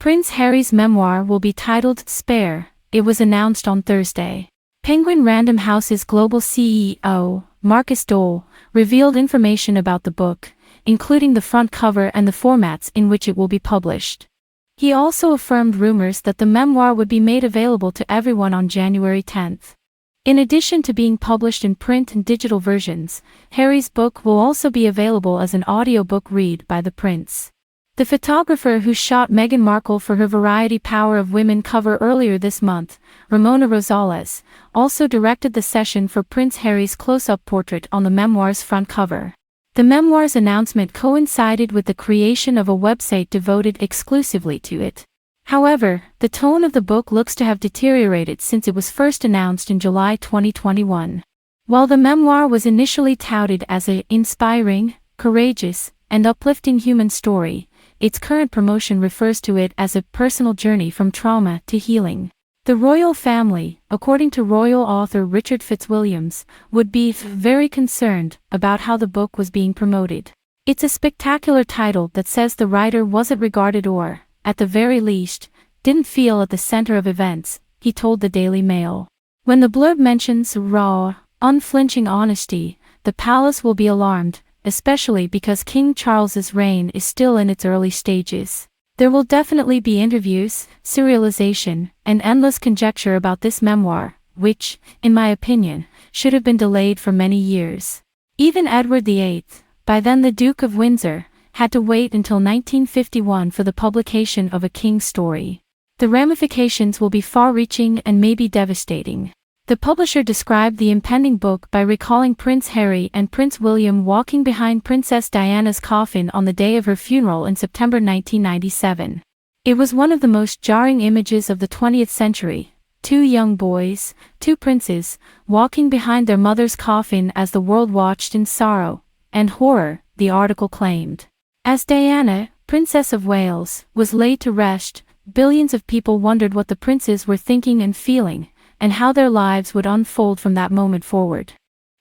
Prince Harry's memoir will be titled Spare, it was announced on Thursday. Penguin Random House's global CEO, Marcus Dole, revealed information about the book, including the front cover and the formats in which it will be published. He also affirmed rumors that the memoir would be made available to everyone on January 10th. In addition to being published in print and digital versions, Harry's book will also be available as an audiobook read by the prince. The photographer who shot Meghan Markle for her Variety Power of Women cover earlier this month, Ramona Rosales, also directed the session for Prince Harry's close-up portrait on the memoir's front cover. The memoir's announcement coincided with the creation of a website devoted exclusively to it. However, the tone of the book looks to have deteriorated since it was first announced in July 2021. While the memoir was initially touted as an inspiring, courageous, and uplifting human story, its current promotion refers to it as a personal journey from trauma to healing. The royal family, according to royal author Richard Fitzwilliams, would be very concerned about how the book was being promoted. It's a spectacular title that says the writer wasn't regarded or, at the very least, didn't feel at the center of events, he told the Daily Mail. When the blurb mentions raw, unflinching honesty, the palace will be alarmed, especially because King Charles's reign is still in its early stages. There will definitely be interviews, serialization, and endless conjecture about this memoir, which, in my opinion, should have been delayed for many years. Even Edward VIII, by then the Duke of Windsor, had to wait until 1951 for the publication of a king's story. The ramifications will be far-reaching and may be devastating. The publisher described the impending book by recalling Prince Harry and Prince William walking behind Princess Diana's coffin on the day of her funeral in September 1997. It was one of the most jarring images of the 20th century, two young boys, two princes, walking behind their mother's coffin as the world watched in sorrow and horror, the article claimed. As Diana, Princess of Wales, was laid to rest, billions of people wondered what the princes were thinking and feeling, and how their lives would unfold from that moment forward.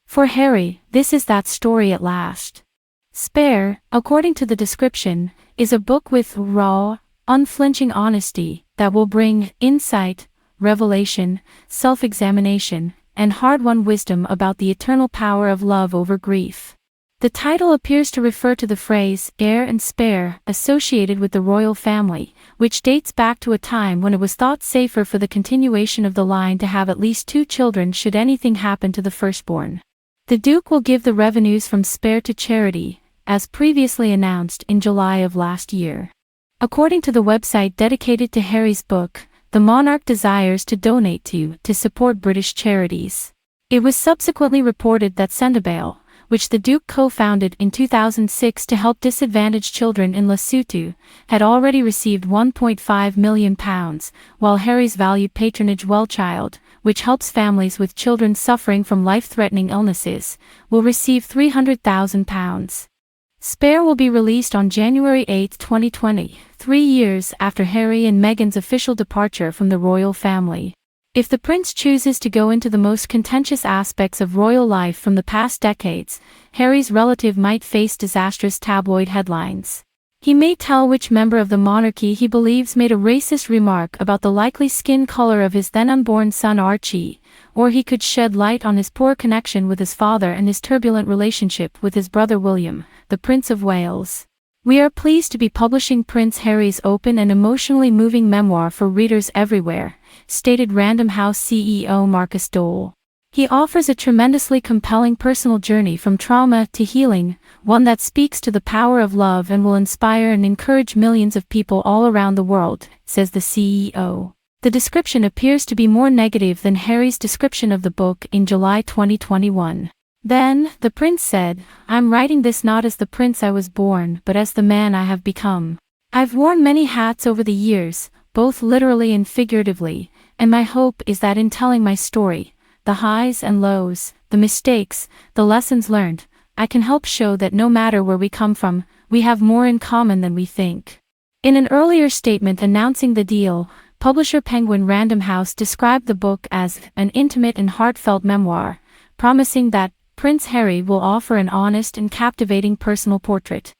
For Harry, this is that story at last. Spare, according to the description, is a book with raw, unflinching honesty that will bring insight, revelation, self-examination, and hard-won wisdom about the eternal power of love over grief. The title appears to refer to the phrase heir and spare associated with the royal family, which dates back to a time when it was thought safer for the continuation of the line to have at least two children should anything happen to the firstborn. The Duke will give the revenues from Spare to charity, as previously announced in July of last year. According to the website dedicated to Harry's book, the monarch desires to donate to support British charities. It was subsequently reported that Sendabale, which the Duke co-founded in 2006 to help disadvantaged children in Lesotho, had already received £1.5 million, while Harry's valued patronage Wellchild, which helps families with children suffering from life-threatening illnesses, will receive £300,000. Spare will be released on January 8, 2020, 3 years after Harry and Meghan's official departure from the royal family. If the prince chooses to go into the most contentious aspects of royal life from the past decades, Harry's relative might face disastrous tabloid headlines. He may tell which member of the monarchy he believes made a racist remark about the likely skin color of his then-unborn son Archie, or he could shed light on his poor connection with his father and his turbulent relationship with his brother William, the Prince of Wales. We are pleased to be publishing Prince Harry's open and emotionally moving memoir for readers everywhere, stated Random House CEO Marcus Dole. He offers a tremendously compelling personal journey from trauma to healing, one that speaks to the power of love and will inspire and encourage millions of people all around the world, says the CEO. The description appears to be more negative than Harry's description of the book in July 2021. Then, the prince said, "I'm writing this not as the prince I was born but as the man I have become. I've worn many hats over the years, both literally and figuratively, and my hope is that in telling my story, the highs and lows, the mistakes, the lessons learned, I can help show that no matter where we come from, we have more in common than we think." In an earlier statement announcing the deal, publisher Penguin Random House described the book as an intimate and heartfelt memoir, promising that Prince Harry will offer an honest and captivating personal portrait.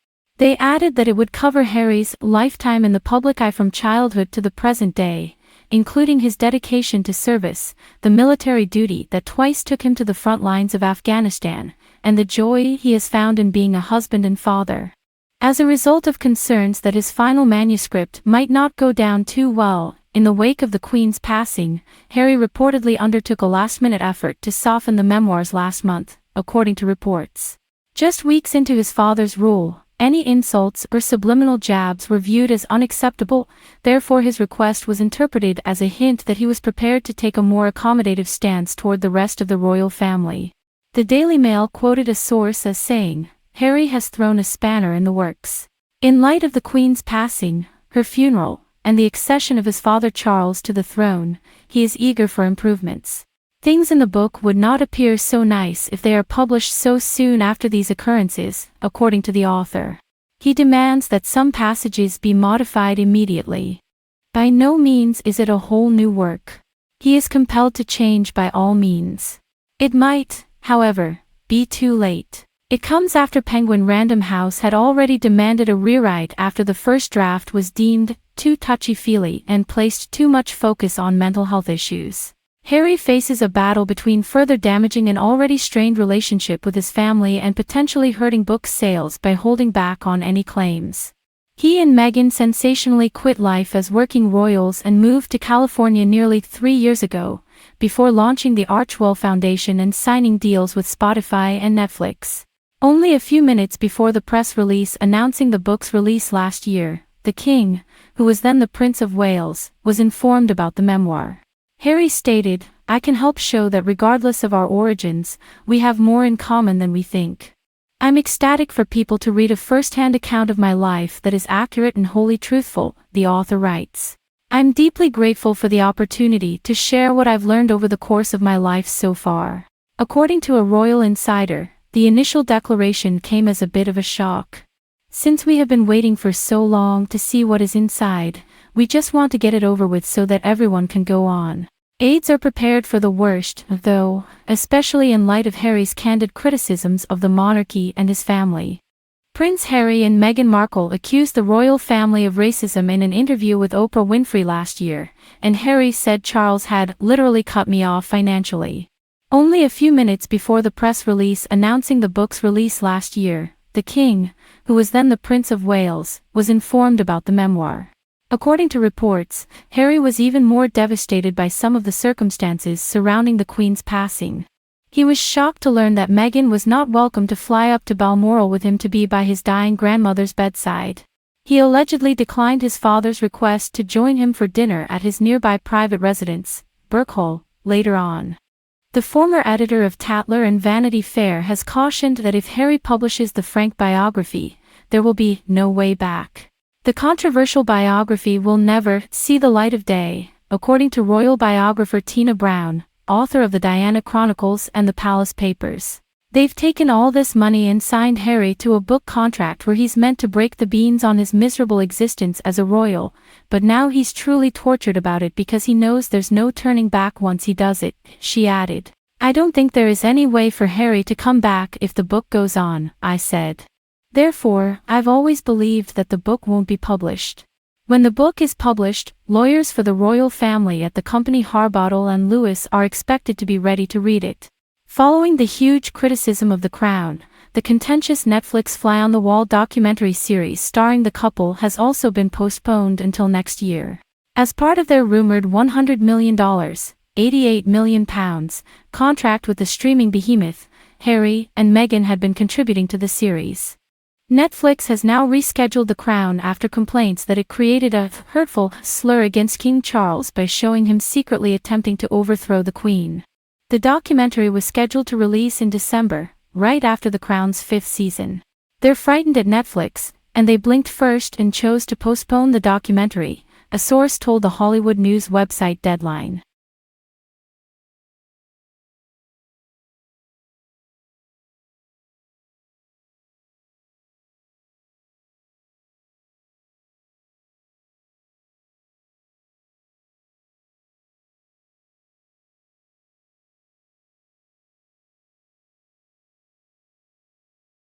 They added that it would cover Harry's lifetime in the public eye from childhood to the present day, including his dedication to service, the military duty that twice took him to the front lines of Afghanistan, and the joy he has found in being a husband and father. As a result of concerns that his final manuscript might not go down too well, in the wake of the Queen's passing, Harry reportedly undertook a last-minute effort to soften the memoirs last month, according to reports. Just weeks into his father's rule, any insults or subliminal jabs were viewed as unacceptable, therefore his request was interpreted as a hint that he was prepared to take a more accommodative stance toward the rest of the royal family. The Daily Mail quoted a source as saying, "Harry has thrown a spanner in the works. In light of the Queen's passing, her funeral, and the accession of his father Charles to the throne, he is eager for improvements. Things in the book would not appear so nice if they are published so soon after these occurrences," according to the author. He demands that some passages be modified immediately. By no means is it a whole new work. He is compelled to change by all means. It might, however, be too late. It comes after Penguin Random House had already demanded a rewrite after the first draft was deemed too touchy-feely and placed too much focus on mental health issues. Harry faces a battle between further damaging an already strained relationship with his family and potentially hurting book sales by holding back on any claims. He and Meghan sensationally quit life as working royals and moved to California nearly 3 years ago, before launching the Archewell Foundation and signing deals with Spotify and Netflix. Only a few minutes before the press release announcing the book's release last year, the King, who was then the Prince of Wales, was informed about the memoir. Harry stated, "I can help show that regardless of our origins, we have more in common than we think. I'm ecstatic for people to read a first-hand account of my life that is accurate and wholly truthful," the author writes. "I'm deeply grateful for the opportunity to share what I've learned over the course of my life so far." According to a royal insider, the initial declaration came as a bit of a shock. "Since we have been waiting for so long to see what is inside, we just want to get it over with so that everyone can go on." Aides are prepared for the worst, though, especially in light of Harry's candid criticisms of the monarchy and his family. Prince Harry and Meghan Markle accused the royal family of racism in an interview with Oprah Winfrey last year, and Harry said Charles had literally cut me off financially. Only a few minutes before the press release announcing the book's release last year, the King, who was then the Prince of Wales, was informed about the memoir. According to reports, Harry was even more devastated by some of the circumstances surrounding the Queen's passing. He was shocked to learn that Meghan was not welcome to fly up to Balmoral with him to be by his dying grandmother's bedside. He allegedly declined his father's request to join him for dinner at his nearby private residence, Birkhall, later on. The former editor of Tatler and Vanity Fair has cautioned that if Harry publishes the Frank biography, there will be no way back. The controversial biography will never see the light of day, according to royal biographer Tina Brown, author of the Diana Chronicles and the Palace Papers. "They've taken all this money and signed Harry to a book contract where he's meant to break the beans on his miserable existence as a royal, but now he's truly tortured about it because he knows there's no turning back once he does it," she added. "I don't think there is any way for Harry to come back if the book goes on," I said. "Therefore, I've always believed that the book won't be published. When the book is published, lawyers for the royal family at the company Harbottle and Lewis are expected to be ready to read it." Following the huge criticism of The Crown, the contentious Netflix fly-on-the-wall documentary series starring the couple has also been postponed until next year. As part of their rumored $100 million, £88 million, contract with the streaming behemoth, Harry and Meghan had been contributing to the series. Netflix has now rescheduled The Crown after complaints that it created a hurtful slur against King Charles by showing him secretly attempting to overthrow the Queen. The documentary was scheduled to release in December, right after The Crown's 5th season. "They're frightened at Netflix, and they blinked first and chose to postpone the documentary," a source told the Hollywood news website Deadline.